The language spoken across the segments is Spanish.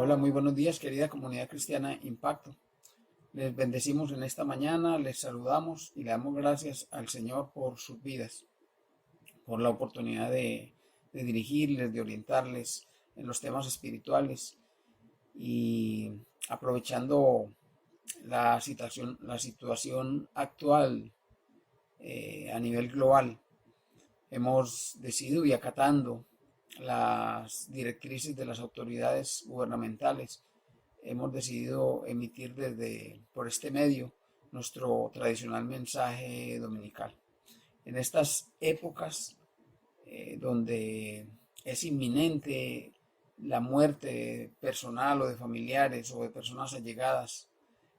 Hola, muy buenos días, querida comunidad cristiana Impacto. Les bendecimos en esta mañana, les saludamos y le damos gracias al Señor por sus vidas, por la oportunidad de dirigirles, de orientarles en los temas espirituales y aprovechando la situación actual a nivel global. Hemos decidido y acatando las directrices de las autoridades gubernamentales, hemos decidido emitir por este medio nuestro tradicional mensaje dominical. En estas épocas donde es inminente la muerte personal o de familiares o de personas allegadas,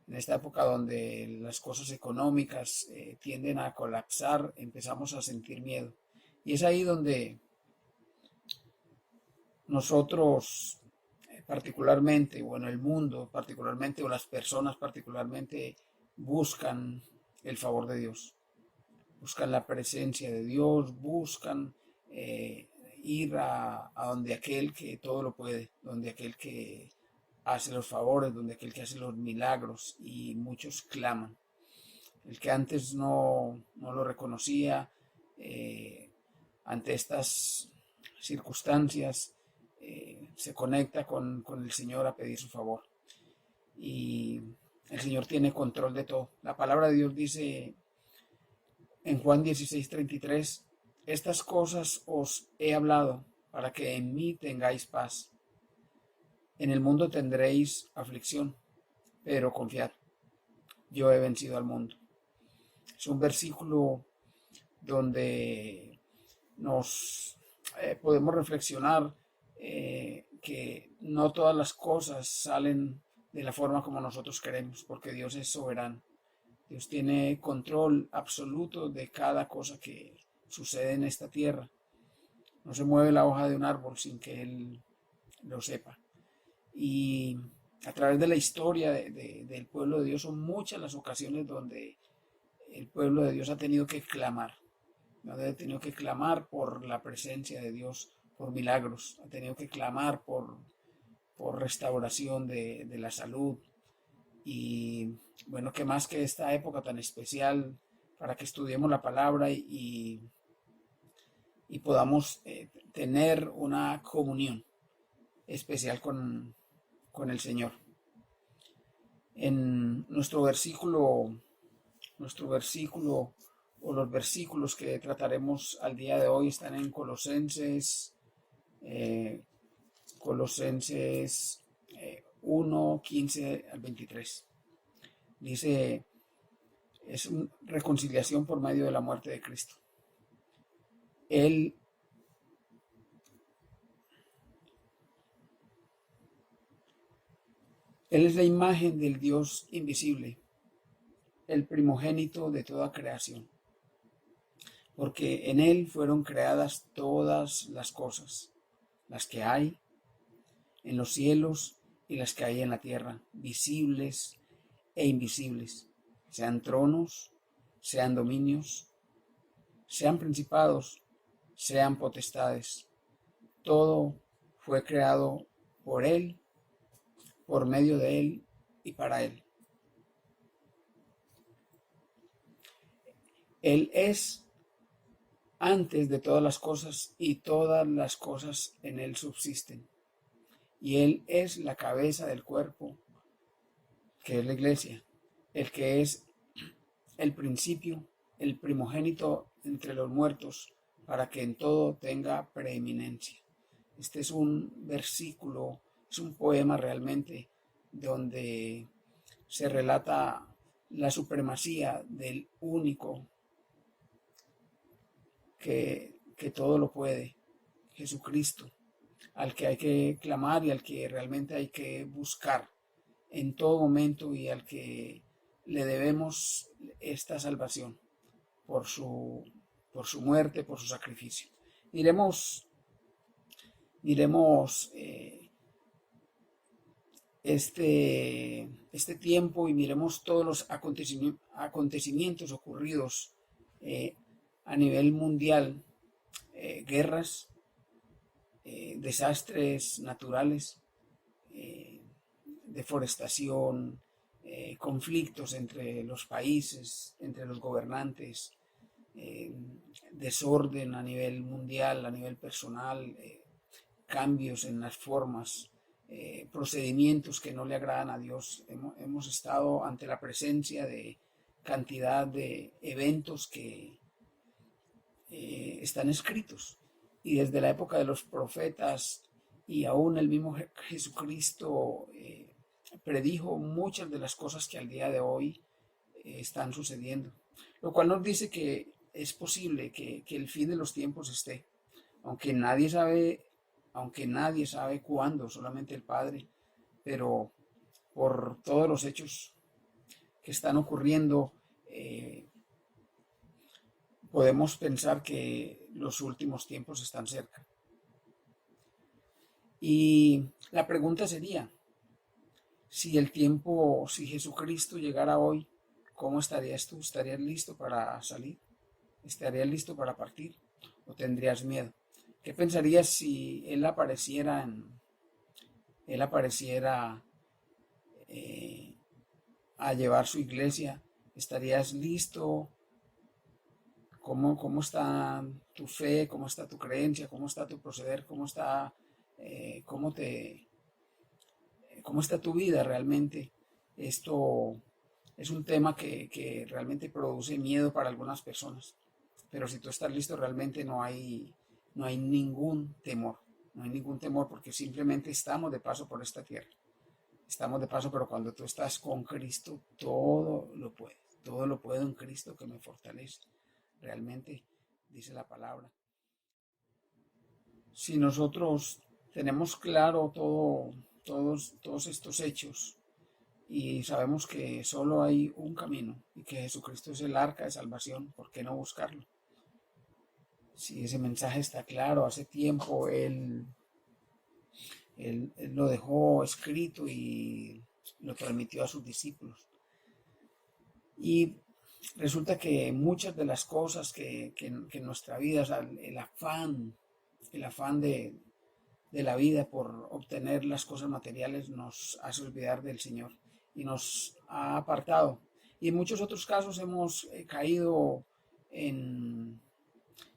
en esta época donde las cosas económicas tienden a colapsar, empezamos a sentir miedo. Y es ahí donde nosotros particularmente, o en el mundo particularmente, o las personas particularmente, buscan el favor de Dios, buscan la presencia de Dios, buscan ir a donde aquel que todo lo puede, donde aquel que hace los favores, donde aquel que hace los milagros, y muchos claman. El que antes no lo reconocía, ante estas circunstancias, se conecta con el Señor a pedir su favor. Y el Señor tiene control de todo. La palabra de Dios dice en Juan 16:33, estas cosas os he hablado para que en mí tengáis paz. En el mundo tendréis aflicción, pero confiad, yo he vencido al mundo. Es un versículo donde nos podemos reflexionar que no todas las cosas salen de la forma como nosotros queremos, porque Dios es soberano. Dios tiene control absoluto de cada cosa que sucede en esta tierra. No se mueve la hoja de un árbol sin que Él lo sepa. Y a través de la historia del pueblo de Dios son muchas las ocasiones donde el pueblo de Dios ha tenido que clamar. Ha tenido que clamar por la presencia de Dios, por milagros. Ha tenido que clamar por restauración de la salud. Y bueno, qué más que esta época tan especial para que estudiemos la palabra y podamos tener una comunión especial con el Señor. En nuestro versículo o los versículos que trataremos al día de hoy están en Colosenses 1, 15 al 23. Dice, es una reconciliación por medio de la muerte de Cristo. Él es la imagen del Dios invisible, el primogénito de toda creación, porque en Él fueron creadas todas las cosas, las que hay en los cielos y las que hay en la tierra, visibles e invisibles, sean tronos, sean dominios, sean principados, sean potestades. Todo fue creado por Él, por medio de Él y para Él. Él es antes de todas las cosas y todas las cosas en Él subsisten. Y Él es la cabeza del cuerpo, que es la iglesia, el que es el principio, el primogénito entre los muertos, para que en todo tenga preeminencia. Este es un versículo, es un poema realmente, donde se relata la supremacía del único que todo lo puede, Jesucristo, al que hay que clamar y al que realmente hay que buscar en todo momento y al que le debemos esta salvación por su, por su muerte, por su sacrificio. Miremos este tiempo y miremos todos los acontecimientos ocurridos a nivel mundial, guerras, desastres naturales, deforestación, conflictos entre los países, entre los gobernantes, desorden a nivel mundial, a nivel personal, cambios en las formas, procedimientos que no le agradan a Dios. Hemos estado ante la presencia de cantidad de eventos que están escritos. Y desde la época de los profetas y aún el mismo Jesucristo predijo muchas de las cosas que al día de hoy están sucediendo. Lo cual nos dice que es posible que el fin de los tiempos esté, aunque nadie sabe, cuándo, solamente el Padre, pero por todos los hechos que están ocurriendo, podemos pensar que los últimos tiempos están cerca. Y la pregunta sería, si Jesucristo llegara hoy, ¿cómo estarías tú? ¿Estarías listo para salir? ¿Estarías listo para partir? ¿O tendrías miedo? ¿Qué pensarías si Él apareciera a llevar su iglesia? ¿Estarías listo? ¿Cómo está tu fe? ¿Cómo está tu creencia? ¿Cómo está tu proceder? ¿Cómo está tu vida realmente? Esto es un tema que realmente produce miedo para algunas personas. Pero si tú estás listo, realmente no hay ningún temor. No hay ningún temor porque simplemente estamos de paso por esta tierra. Estamos de paso, pero cuando tú estás con Cristo, todo lo puedes. Todo lo puedo en Cristo que me fortalece. Realmente, dice la palabra. Si nosotros tenemos claro todos estos hechos y sabemos que solo hay un camino y que Jesucristo es el arca de salvación, ¿por qué no buscarlo? Si ese mensaje está claro, hace tiempo Él lo dejó escrito y lo transmitió a sus discípulos. Y resulta que muchas de las cosas que en nuestra vida, o sea, el afán de la vida por obtener las cosas materiales nos hace olvidar del Señor y nos ha apartado. Y en muchos otros casos hemos caído en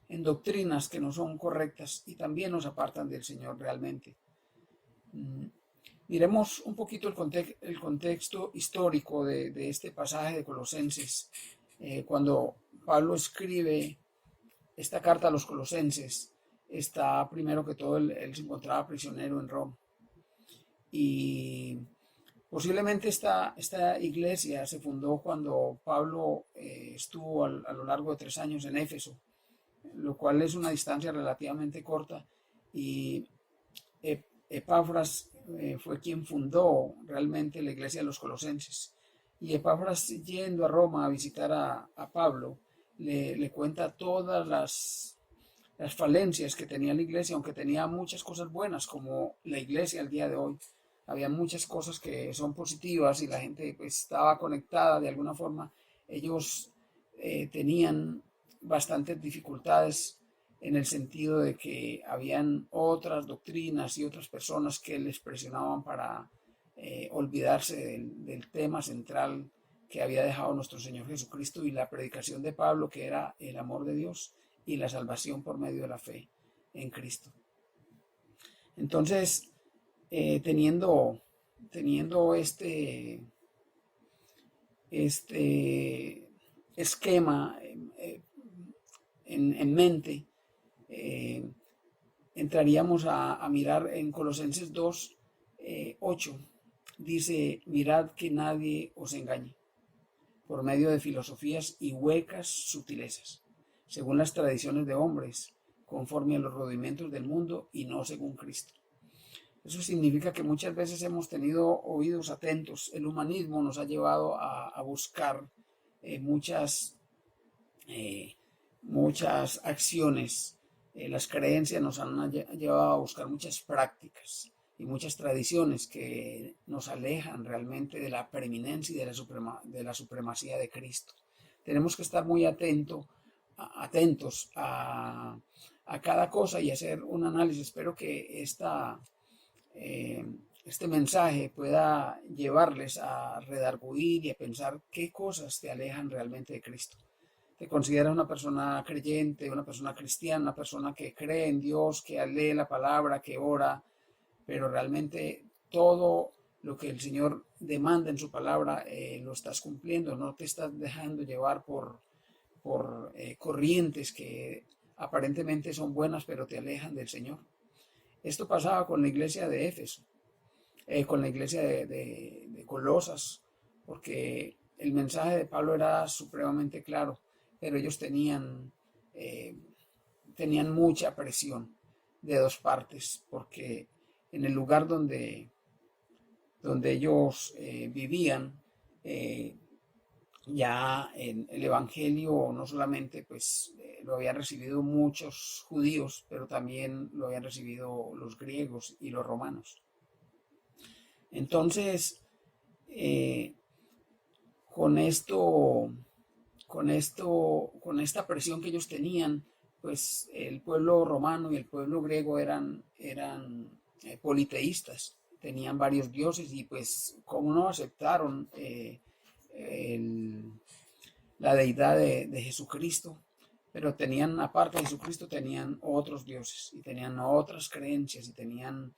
doctrinas que no son correctas y también nos apartan del Señor realmente. Miremos un poquito el contexto histórico de este pasaje de Colosenses. Cuando Pablo escribe esta carta a los Colosenses, está primero que todo él se encontraba prisionero en Roma. Y posiblemente esta iglesia se fundó cuando Pablo estuvo a lo largo de 3 años en Éfeso, lo cual es una distancia relativamente corta, y Epafras fue quien fundó realmente la iglesia de los Colosenses. Y Epafras, yendo a Roma a visitar a Pablo, le cuenta todas las falencias que tenía la iglesia, aunque tenía muchas cosas buenas, como la iglesia al día de hoy. Había muchas cosas que son positivas y la gente pues estaba conectada de alguna forma. Ellos tenían bastantes dificultades en el sentido de que habían otras doctrinas y otras personas que les presionaban para olvidarse del tema central que había dejado nuestro Señor Jesucristo y la predicación de Pablo, que era el amor de Dios y la salvación por medio de la fe en Cristo. Entonces, teniendo este esquema en mente, entraríamos a mirar en Colosenses 2, 8. Dice: mirad que nadie os engañe por medio de filosofías y huecas sutilezas, según las tradiciones de hombres, conforme a los rudimentos del mundo y no según Cristo. Eso significa que muchas veces hemos tenido oídos atentos. El humanismo nos ha llevado a buscar muchas acciones. Las creencias nos han llevado a buscar muchas prácticas y muchas tradiciones que nos alejan realmente de la preeminencia y de la supremacía de Cristo. Tenemos que estar muy atentos a cada cosa y hacer un análisis. Espero que este mensaje pueda llevarles a redarguir y a pensar qué cosas te alejan realmente de Cristo. ¿Te consideras una persona creyente, una persona cristiana, una persona que cree en Dios, que lee la palabra, que ora, pero realmente todo lo que el Señor demanda en su palabra lo estás cumpliendo? No te estás dejando llevar por corrientes que aparentemente son buenas, pero te alejan del Señor. Esto pasaba con la iglesia de Éfeso, con la iglesia de Colosas, porque el mensaje de Pablo era supremamente claro, pero ellos eh, tenían mucha presión de dos partes, porque en el lugar donde ellos vivían, eh, ya en el Evangelio no solamente pues lo habían recibido muchos judíos, pero también lo habían recibido los griegos y los romanos. Entonces, eh, con esto, con esta presión que ellos tenían, pues el pueblo romano y el pueblo griego eran politeístas, tenían varios dioses y pues como no aceptaron el, la deidad de Jesucristo, pero tenían, aparte de Jesucristo, tenían otros dioses y tenían otras creencias y tenían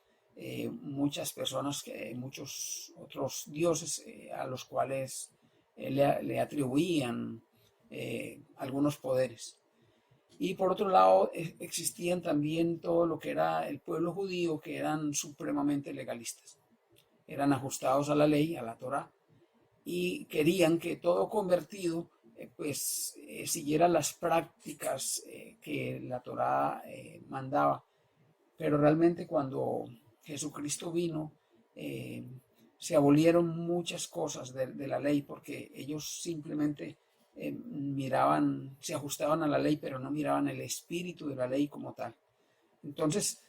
muchas personas, muchos otros dioses a los cuales le atribuían algunos poderes. Y por otro lado, existían también todo lo que era el pueblo judío, que eran supremamente legalistas, eran ajustados a la ley, a la Torá, y querían que todo convertido siguiera las prácticas que la Torá mandaba. Pero realmente cuando Jesucristo vino, eh, se abolieron muchas cosas de la ley, porque ellos simplemente miraban, se ajustaban a la ley, pero no miraban el espíritu de la ley como tal. Entonces,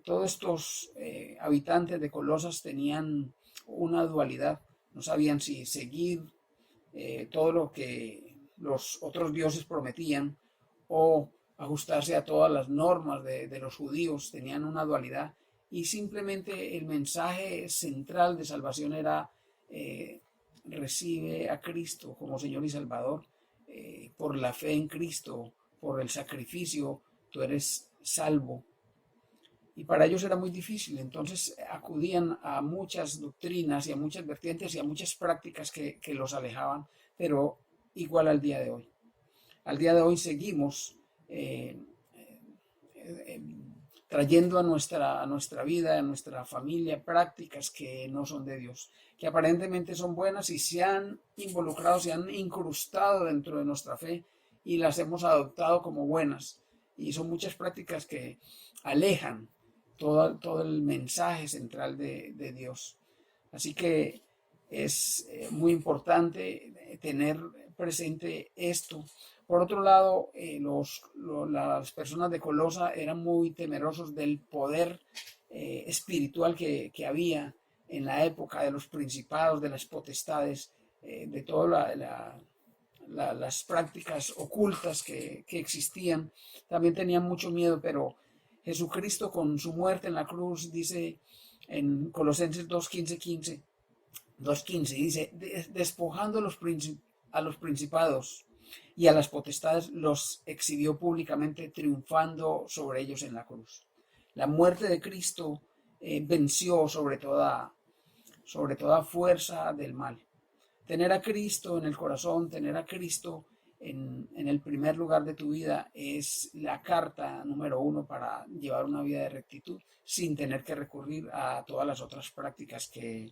todos estos habitantes de Colosas tenían una dualidad, no sabían si seguir todo lo que los otros dioses prometían o ajustarse a todas las normas de los judíos, tenían una dualidad y simplemente el mensaje central de salvación era recibe a Cristo como Señor y Salvador, por la fe en Cristo, por el sacrificio, tú eres salvo. Y para ellos era muy difícil, entonces acudían a muchas doctrinas y a muchas vertientes y a muchas prácticas que los alejaban, pero igual al día de hoy. Al día de hoy seguimos eh, trayendo a nuestra vida, a nuestra familia, prácticas que no son de Dios, que aparentemente son buenas y se han involucrado, se han incrustado dentro de nuestra fe y las hemos adoptado como buenas. Y son muchas prácticas que alejan todo el mensaje central de Dios. Así que es muy importante tener presente esto. Por otro lado, las personas de Colosa eran muy temerosos del poder espiritual que había en la época de los principados, de las potestades, de todas las prácticas ocultas que existían. También tenían mucho miedo, pero Jesucristo con su muerte en la cruz dice en Colosenses 2:15, dice, despojando a los principados y a las potestades, los exhibió públicamente, triunfando sobre ellos en la cruz. La muerte de Cristo venció sobre toda fuerza del mal. Tener a Cristo en el corazón, tener a Cristo en el primer lugar de tu vida es la carta número uno para llevar una vida de rectitud sin tener que recurrir a todas las otras prácticas que,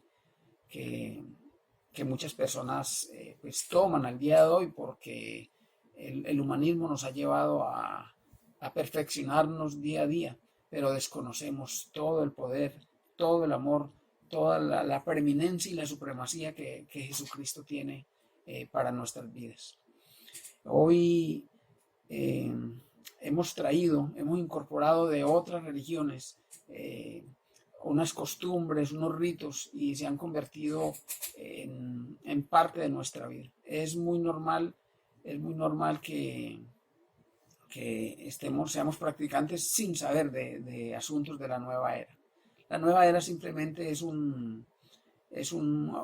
que muchas personas pues toman al día de hoy, porque el humanismo nos ha llevado a perfeccionarnos día a día, pero desconocemos todo el poder, todo el amor, toda la preeminencia y la supremacía que Jesucristo tiene para nuestras vidas. Hoy hemos incorporado de otras religiones unas costumbres, unos ritos, y se han convertido en parte de nuestra vida. Es muy normal que seamos practicantes sin saber de asuntos de la nueva era. La nueva era simplemente es un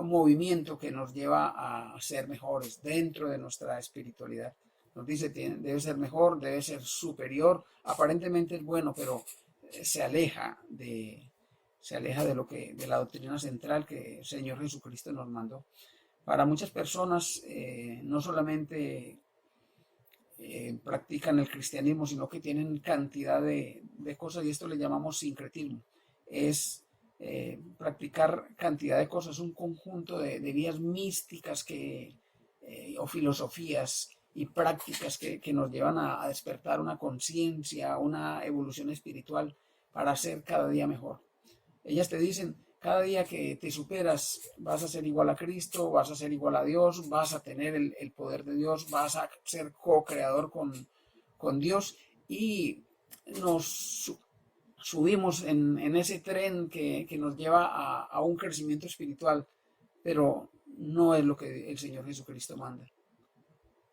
movimiento que nos lleva a ser mejores dentro de nuestra espiritualidad. Nos dice que debe ser mejor, debe ser superior, aparentemente es bueno, pero se aleja de lo que, de la doctrina central que el Señor Jesucristo nos mandó. Para muchas personas, no solamente practican el cristianismo, sino que tienen cantidad de cosas, y esto le llamamos sincretismo. Es practicar cantidad de cosas, un conjunto de vías místicas o filosofías y prácticas que nos llevan a despertar una conciencia, una evolución espiritual para ser cada día mejor. Ellas te dicen, cada día que te superas vas a ser igual a Cristo, vas a ser igual a Dios, vas a tener el poder de Dios, vas a ser co-creador con Dios, y nos subimos en ese tren que nos lleva a un crecimiento espiritual, pero no es lo que el Señor Jesucristo manda.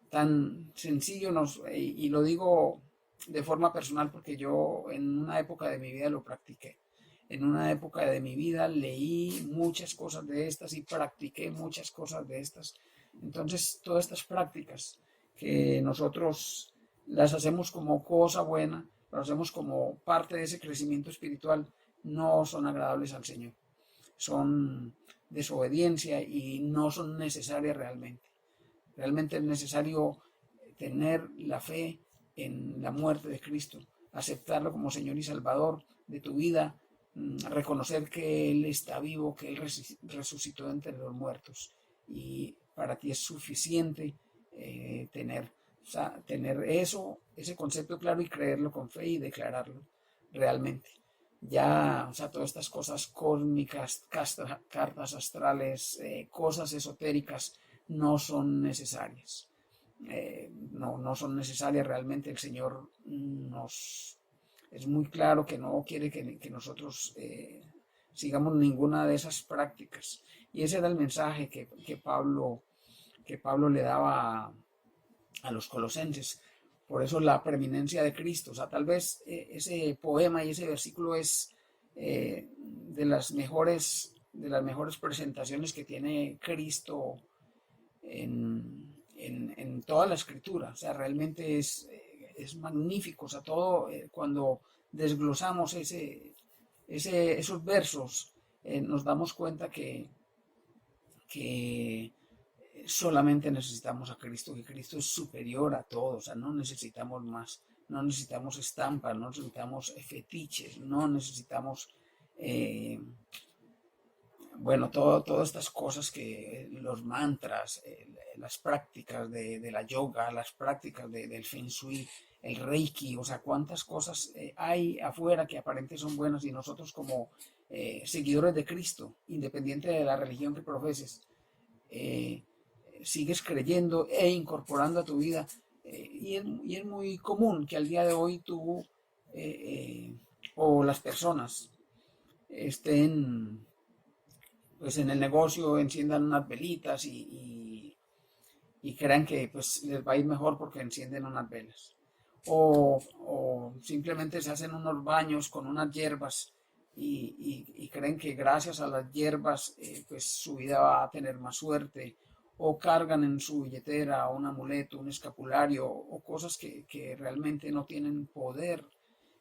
Tan sencillo y lo digo de forma personal porque yo en una época de mi vida lo practiqué. En una época de mi vida leí muchas cosas de estas y practiqué muchas cosas de estas. Entonces, todas estas prácticas que nosotros las hacemos como cosa buena, las hacemos como parte de ese crecimiento espiritual, no son agradables al Señor. Son desobediencia y no son necesarias realmente. Realmente es necesario tener la fe en la muerte de Cristo, aceptarlo como Señor y Salvador de tu vida, reconocer que Él está vivo, que Él resucitó entre los muertos, y para ti es suficiente tener eso, ese concepto claro, y creerlo con fe y declararlo realmente. Ya, todas estas cosas cósmicas, cartas astrales, cosas esotéricas, no son necesarias. No son necesarias realmente. El Señor es muy claro que no quiere que nosotros sigamos ninguna de esas prácticas. Y ese era el mensaje que Pablo le daba a los colosenses. Por eso la preeminencia de Cristo. Tal vez ese poema y ese versículo es de las mejores presentaciones que tiene Cristo en toda la escritura. Realmente es magnífico. Todo, cuando desglosamos esos versos, nos damos cuenta que solamente necesitamos a Cristo, que Cristo es superior a todo. No necesitamos más, no necesitamos estampas, no necesitamos fetiches, no necesitamos todas estas cosas, que los mantras, las prácticas de la yoga, las prácticas del feng shui, el reiki, cuántas cosas hay afuera que aparentemente son buenas, y nosotros como seguidores de Cristo, independiente de la religión que profeses, sigues creyendo e incorporando a tu vida, y es muy común que al día de hoy tú o las personas estén pues en el negocio, enciendan unas velitas y crean que pues les va a ir mejor porque encienden unas velas, o simplemente se hacen unos baños con unas hierbas y creen que gracias a las hierbas pues su vida va a tener más suerte, o cargan en su billetera un amuleto, un escapulario, o cosas que realmente no tienen poder,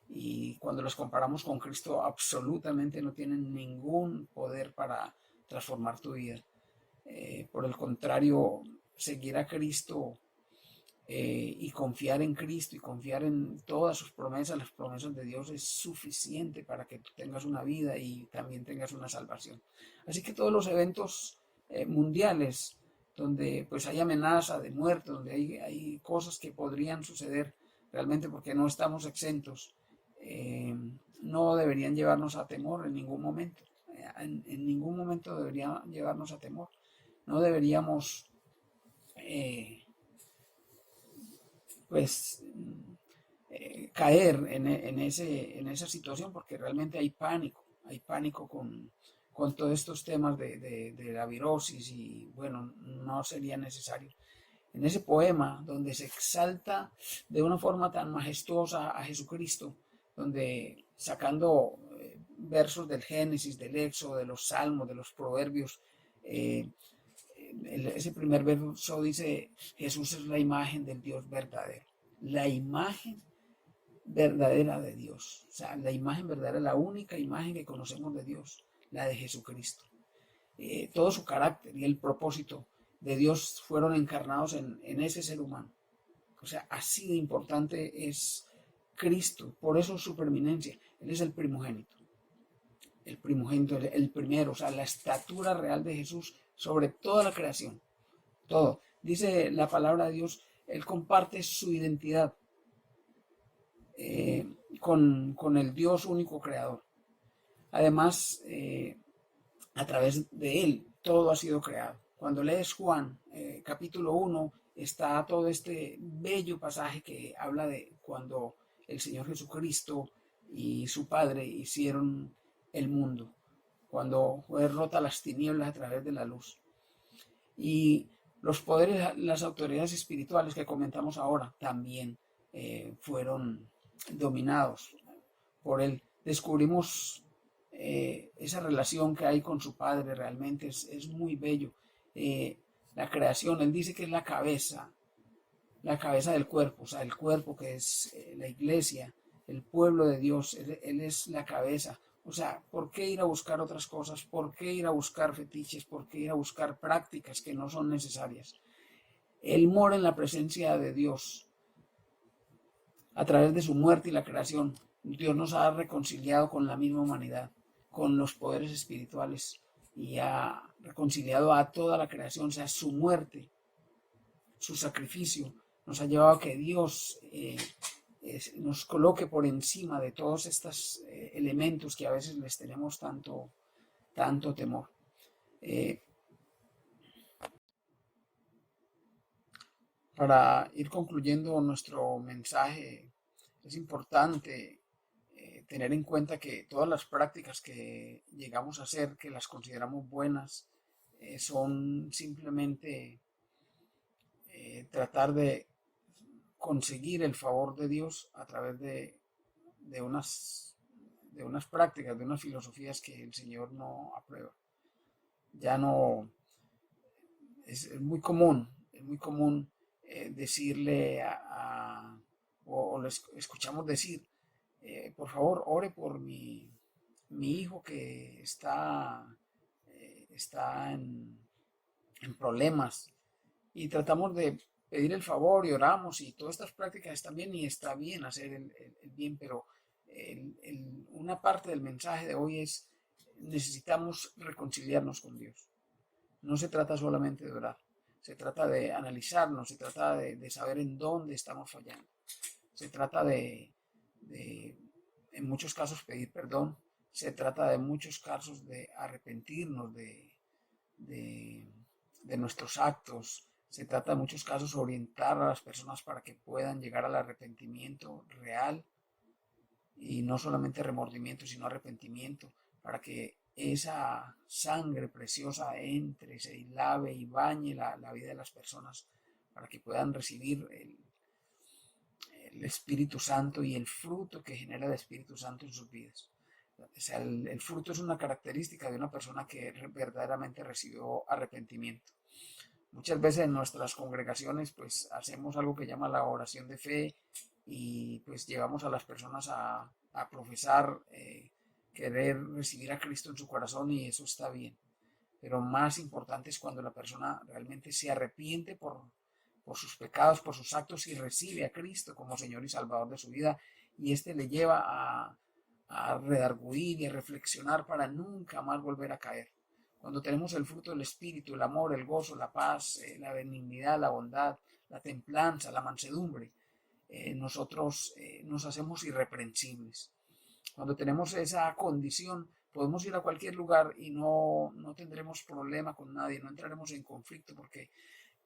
y cuando los comparamos con Cristo absolutamente no tienen ningún poder para transformar tu vida. Por el contrario, seguir a Cristo y confiar en Cristo y confiar en todas sus promesas, las promesas de Dios, es suficiente para que tú tengas una vida y también tengas una salvación. Así que todos los eventos mundiales donde pues hay amenaza de muerte, donde hay cosas que podrían suceder realmente, porque no estamos exentos, no deberían llevarnos a temor en ningún momento. En ningún momento debería llevarnos a temor. No deberíamos caer en esa situación, porque realmente hay pánico con todos estos temas de la virosis, y no sería necesario. En ese poema donde se exalta de una forma tan majestuosa a Jesucristo, donde sacando versos del Génesis, del Éxodo, de los Salmos, de los Proverbios, ese primer verso dice: Jesús es la imagen del Dios verdadero. La imagen verdadera de Dios. O sea, la imagen verdadera, la única imagen que conocemos de Dios, la de Jesucristo. Todo su carácter y el propósito de Dios fueron encarnados en ese ser humano. O sea, así de importante es Cristo, por eso su preeminencia. Él es el primogénito, el primero, o sea, la estatura real de Jesús sobre toda la creación, todo. Dice la palabra de Dios, Él comparte su identidad con el Dios único creador. Además, a través de Él, todo ha sido creado. Cuando lees Juan, capítulo 1, está todo este bello pasaje que habla de cuando el Señor Jesucristo y su Padre hicieron el mundo, cuando fue rota las tinieblas a través de la luz. Y los poderes, las autoridades espirituales que comentamos ahora también fueron dominados por Él. Descubrimos esa relación que hay con su Padre, realmente es muy bello. La creación, Él dice que es la cabeza del cuerpo, o sea, el cuerpo que es la iglesia, el pueblo de Dios, él es la cabeza. O sea, ¿por qué ir a buscar otras cosas? ¿Por qué ir a buscar fetiches? ¿Por qué ir a buscar prácticas que no son necesarias? Él mora en la presencia de Dios a través de su muerte y la creación. Dios nos ha reconciliado con la misma humanidad, con los poderes espirituales, y ha reconciliado a toda la creación. O sea, su muerte, su sacrificio, nos ha llevado a que Dios nos coloque por encima de todos estos elementos que a veces les tenemos tanto temor. Para ir concluyendo nuestro mensaje, es importante tener en cuenta que todas las prácticas que llegamos a hacer, que las consideramos buenas, son simplemente tratar de conseguir el favor de Dios a través de unas prácticas, de unas filosofías que el Señor no aprueba. Ya no, es muy común decirle o les escuchamos decir, por favor, ore por mi hijo que está en problemas, y tratamos de pedir el favor y oramos, y todas estas prácticas están bien y está bien hacer el bien, pero una parte del mensaje de hoy es: necesitamos reconciliarnos con Dios. No se trata solamente de orar, se trata de analizarnos, se trata de saber en dónde estamos fallando, se trata en muchos casos, pedir perdón, se trata de muchos casos de arrepentirnos de, de nuestros actos, se trata en muchos casos orientar a las personas para que puedan llegar al arrepentimiento real, y no solamente remordimiento, sino arrepentimiento, para que esa sangre preciosa entre, se lave y bañe la vida de las personas, para que puedan recibir el Espíritu Santo y el fruto que genera el Espíritu Santo en sus vidas. O sea, el fruto es una característica de una persona que verdaderamente recibió arrepentimiento. Muchas veces en nuestras congregaciones pues hacemos algo que llama la oración de fe, y pues llevamos a las personas a profesar querer recibir a Cristo en su corazón, y eso está bien. Pero más importante es cuando la persona realmente se arrepiente por sus pecados, por sus actos, y recibe a Cristo como Señor y Salvador de su vida, y este le lleva a redarguir y a reflexionar para nunca más volver a caer. Cuando tenemos el fruto del Espíritu, el amor, el gozo, la paz, la benignidad, la bondad, la templanza, la mansedumbre, nosotros nos hacemos irreprensibles. Cuando tenemos esa condición, podemos ir a cualquier lugar y no tendremos problema con nadie, no entraremos en conflicto, porque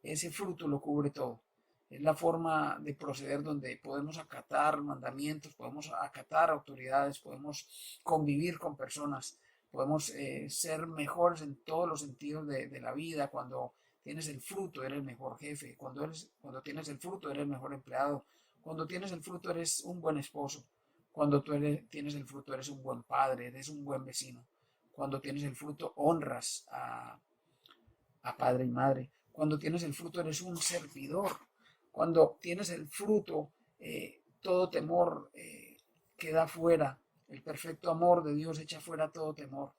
ese fruto lo cubre todo. Es la forma de proceder donde podemos acatar mandamientos, podemos acatar autoridades, podemos convivir con personas, podemos ser mejores en todos los sentidos de la vida. Cuando tienes el fruto, eres el mejor jefe. Cuando tienes el fruto, eres el mejor empleado. Cuando tienes el fruto, eres un buen esposo. Cuando tienes el fruto, eres un buen padre, eres un buen vecino. Cuando tienes el fruto, honras a padre y madre. Cuando tienes el fruto, eres un servidor. Cuando tienes el fruto, todo temor queda fuera. El perfecto amor de Dios echa fuera todo temor.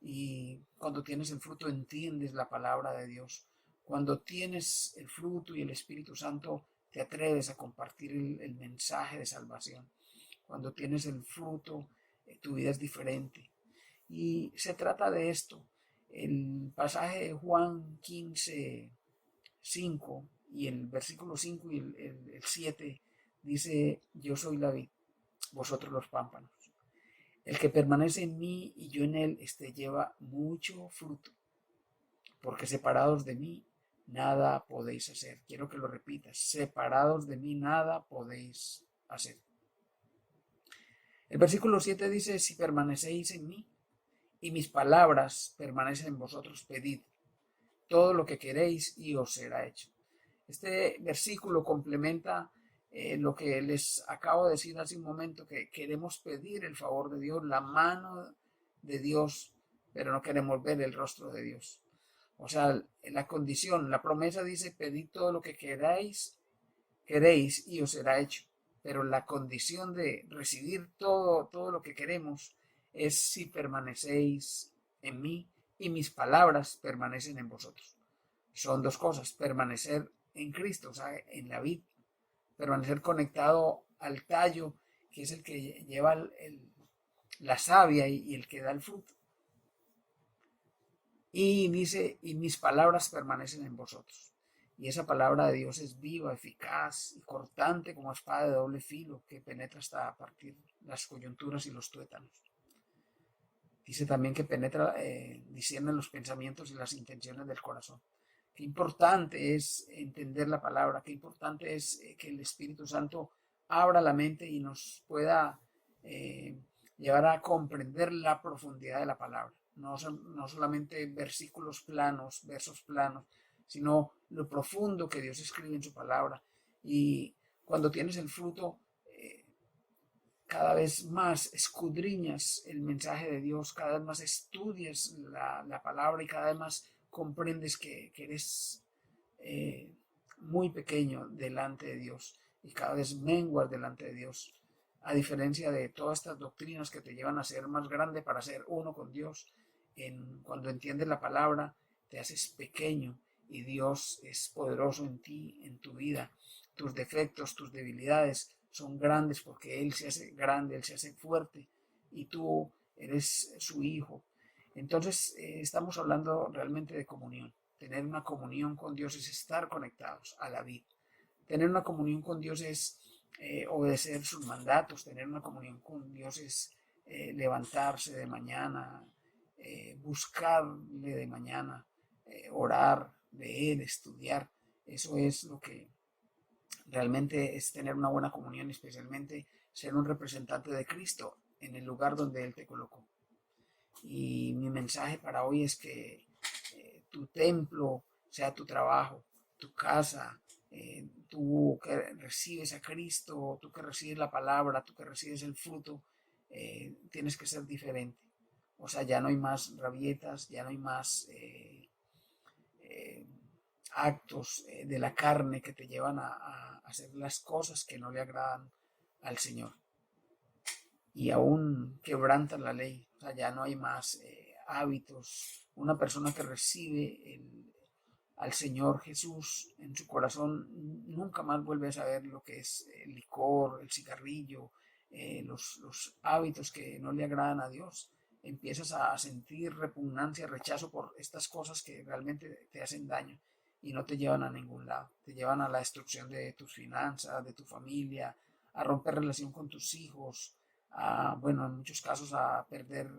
Y cuando tienes el fruto, entiendes la palabra de Dios. Cuando tienes el fruto y el Espíritu Santo, te atreves a compartir el mensaje de salvación. Cuando tienes el fruto, tu vida es diferente. Y se trata de esto. El pasaje de Juan 15, 5 y el versículo 5 y el 7 dice: yo soy la vid, vosotros los pámpanos. El que permanece en mí y yo en él, este lleva mucho fruto, porque separados de mí nada podéis hacer. Quiero que lo repitas: separados de mí nada podéis hacer. El versículo 7 dice: si permanecéis en mí y mis palabras permanecen en vosotros, pedid todo lo que queréis y os será hecho. Este versículo complementa lo que les acabo de decir hace un momento, que queremos pedir el favor de Dios, la mano de Dios, pero no queremos ver el rostro de Dios. O sea, la condición, la promesa dice: pedid todo lo que queréis y os será hecho. Pero la condición de recibir todo lo que queremos es si permanecéis en mí y mis palabras permanecen en vosotros. Son dos cosas: permanecer en Cristo, o sea, en la vid, permanecer conectado al tallo, que es el que lleva la savia y el que da el fruto. Y dice: y mis palabras permanecen en vosotros. Y esa palabra de Dios es viva, eficaz y cortante como espada de doble filo, que penetra hasta partir las coyunturas y los tuétanos. Dice también que penetra, discierne los pensamientos y las intenciones del corazón. Qué importante es entender la palabra, qué importante es que el Espíritu Santo abra la mente y nos pueda llevar a comprender la profundidad de la palabra. No solamente versículos planos, versos planos, sino lo profundo que Dios escribe en su palabra. Y cuando tienes el fruto, cada vez más escudriñas el mensaje de Dios, cada vez más estudias la palabra y cada vez más comprendes que eres muy pequeño delante de Dios y cada vez menguas delante de Dios. A diferencia de todas estas doctrinas que te llevan a ser más grande para ser uno con Dios, cuando entiendes la palabra te haces pequeño y Dios es poderoso en ti, en tu vida. Tus defectos, tus debilidades son grandes porque Él se hace grande, Él se hace fuerte y tú eres su hijo. Entonces estamos hablando realmente de comunión. Tener una comunión con Dios es estar conectados a la vida. Tener una comunión con Dios es obedecer sus mandatos. Tener una comunión con Dios es levantarse de mañana, buscarle de mañana, orar de Él, estudiar. Eso es lo que realmente es tener una buena comunión, especialmente ser un representante de Cristo en el lugar donde Él te colocó. Y mi mensaje para hoy es que tu templo sea tu trabajo, tu casa, tú que recibes a Cristo, tú que recibes la palabra, tú que recibes el fruto, tienes que ser diferente. O sea, ya no hay más rabietas, ya no hay más eh, actos de la carne que te llevan a hacer las cosas que no le agradan al Señor. Y aún quebrantan la ley. O sea, ya no hay más hábitos. Una persona que recibe al Señor Jesús en su corazón nunca más vuelve a saber lo que es el licor, el cigarrillo, los hábitos que no le agradan a Dios. Empiezas a sentir repugnancia, rechazo por estas cosas que realmente te hacen daño y no te llevan a ningún lado. Te llevan a la destrucción de tus finanzas, de tu familia, a romper relación con tus hijos, bueno, en muchos casos a perder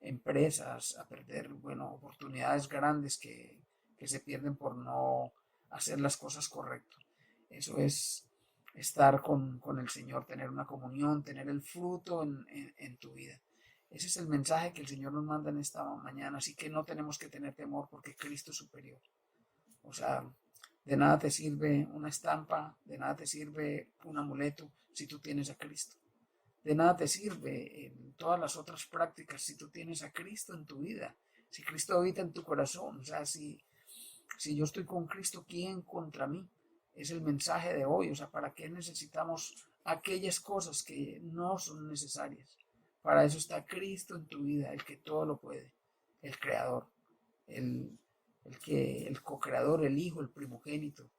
empresas, a perder, bueno, oportunidades grandes que se pierden por no hacer las cosas correctas. Eso es estar con el Señor, tener una comunión, tener el fruto en tu vida. Ese es el mensaje que el Señor nos manda en esta mañana, así que no tenemos que tener temor porque Cristo es superior. O sea, de nada te sirve una estampa, de nada te sirve un amuleto si tú tienes a Cristo. De nada te sirve en todas las otras prácticas si tú tienes a Cristo en tu vida, si Cristo habita en tu corazón. O sea, si yo estoy con Cristo, ¿quién contra mí? Es el mensaje de hoy. O sea, ¿para qué necesitamos aquellas cosas que no son necesarias? Para eso está Cristo en tu vida, el que todo lo puede, el creador, el, el co-creador, el Hijo, el primogénito,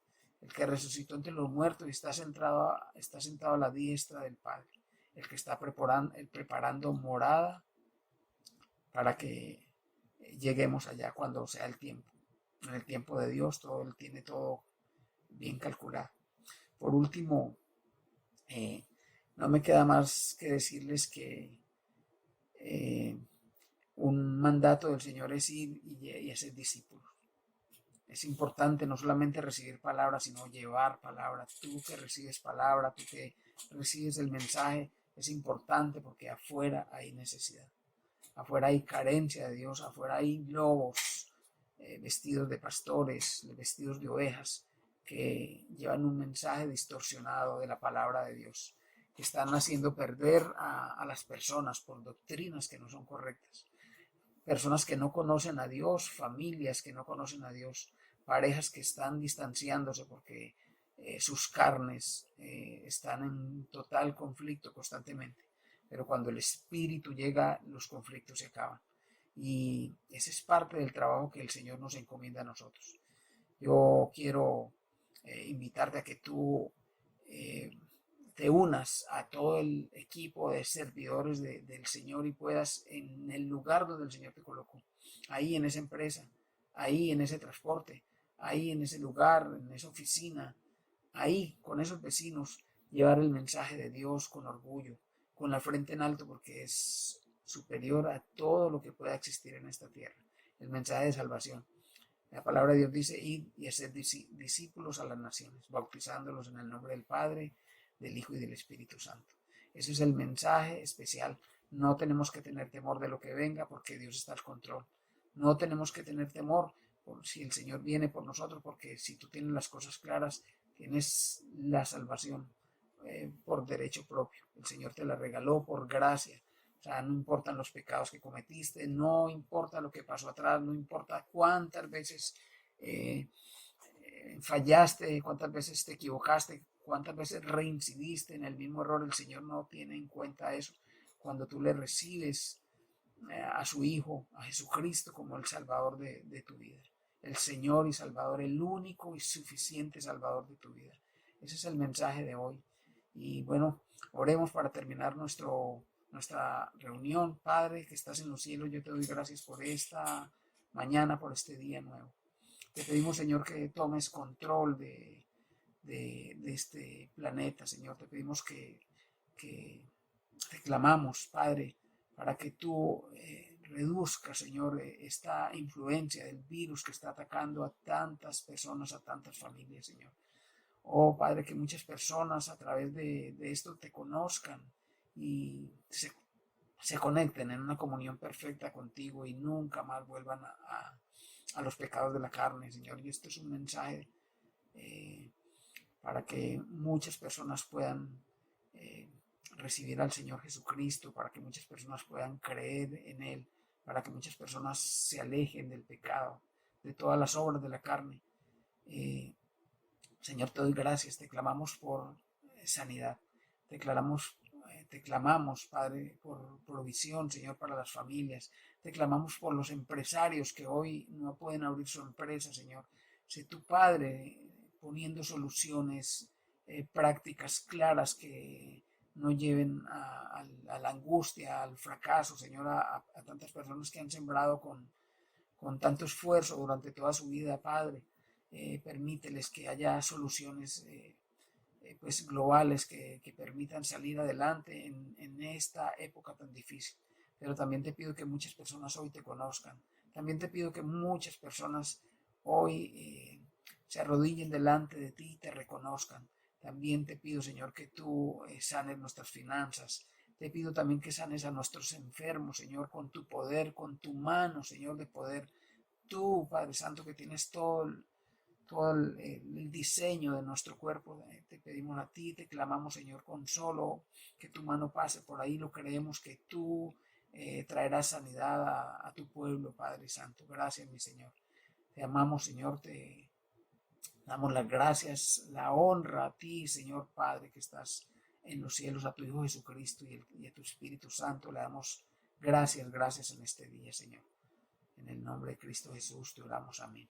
el que resucitó entre los muertos y está sentado a la diestra del Padre, el que está preparando morada para que lleguemos allá cuando sea el tiempo. En el tiempo de Dios todo Él tiene todo bien calculado. Por último, no me queda más que decirles que eh, un mandato del Señor es ir y hacer discípulos. Es importante no solamente recibir palabra, sino llevar palabra. Tú que recibes palabra, tú que recibes el mensaje, es importante porque afuera hay necesidad. Afuera hay carencia de Dios, afuera hay lobos vestidos de pastores, vestidos de ovejas, que llevan un mensaje distorsionado de la palabra de Dios, que están haciendo perder a las personas por doctrinas que no son correctas. Personas que no conocen a Dios, familias que no conocen a Dios, parejas que están distanciándose porque sus carnes están en total conflicto constantemente. Pero cuando el Espíritu llega, los conflictos se acaban. Y ese es parte del trabajo que el Señor nos encomienda a nosotros. Yo quiero invitarte a que tú eh, te unas a todo el equipo de servidores del Señor y puedas en el lugar donde el Señor te colocó, ahí en esa empresa, ahí en ese transporte, ahí en ese lugar, en esa oficina, ahí con esos vecinos, llevar el mensaje de Dios con orgullo, con la frente en alto, porque es superior a todo lo que pueda existir en esta tierra, el mensaje de salvación. La palabra de Dios dice: id y hacer discípulos a las naciones, bautizándolos en el nombre del Padre, del Hijo y del Espíritu Santo. Ese es el mensaje especial. No tenemos que tener temor de lo que venga porque Dios está al control. No tenemos que tener temor por si el Señor viene por nosotros, porque si tú tienes las cosas claras, tienes la salvación por derecho propio. El Señor te la regaló por gracia. O sea, no importan los pecados que cometiste, no importa lo que pasó atrás, no importa cuántas veces eh, fallaste, cuántas veces te equivocaste, cuántas veces reincidiste en el mismo error. El Señor no tiene en cuenta eso. Cuando tú le recibes a su Hijo, a Jesucristo, como el Salvador de tu vida. El Señor y Salvador, el único y suficiente Salvador de tu vida. Ese es el mensaje de hoy. Y bueno, oremos para terminar nuestra reunión. Padre, que estás en los cielos, yo te doy gracias por esta mañana, por este día nuevo. Te pedimos, Señor, que tomes control de este planeta, Señor. Te pedimos que te clamamos, Padre, para que tú reduzcas, Señor, esta influencia del virus que está atacando a tantas personas, a tantas familias, Señor. Oh, Padre, que muchas personas a través de esto te conozcan y se conecten en una comunión perfecta contigo y nunca más vuelvan a los pecados de la carne, Señor. Y esto es un mensaje eh, para que muchas personas puedan recibir al Señor Jesucristo, para que muchas personas puedan creer en Él, para que muchas personas se alejen del pecado, de todas las obras de la carne. Señor, te doy gracias, te clamamos por sanidad, te clamamos, Padre, por provisión, Señor, para las familias, te clamamos por los empresarios que hoy no pueden abrir su empresa, Señor. Sé tu Padre poniendo soluciones prácticas claras que no lleven a la angustia, al fracaso, Señor, a tantas personas que han sembrado con tanto esfuerzo durante toda su vida, Padre. Permíteles que haya soluciones pues globales que permitan salir adelante en esta época tan difícil. Pero también te pido que muchas personas hoy te conozcan. También te pido que muchas personas hoy se arrodillen delante de ti y te reconozcan. También te pido, Señor, que tú sanes nuestras finanzas. Te pido también que sanes a nuestros enfermos, Señor, con tu poder, con tu mano, Señor, de poder. Tú, Padre Santo, que tienes todo el diseño de nuestro cuerpo. Te pedimos a ti, te clamamos, Señor, con solo que tu mano pase por ahí, lo creemos que tú traerás sanidad a tu pueblo, Padre Santo. Gracias, mi Señor. Te amamos, Señor, te damos las gracias, la honra a ti, Señor Padre, que estás en los cielos, a tu Hijo Jesucristo y a tu Espíritu Santo. Le damos gracias en este día, Señor. En el nombre de Cristo Jesús te oramos. Amén.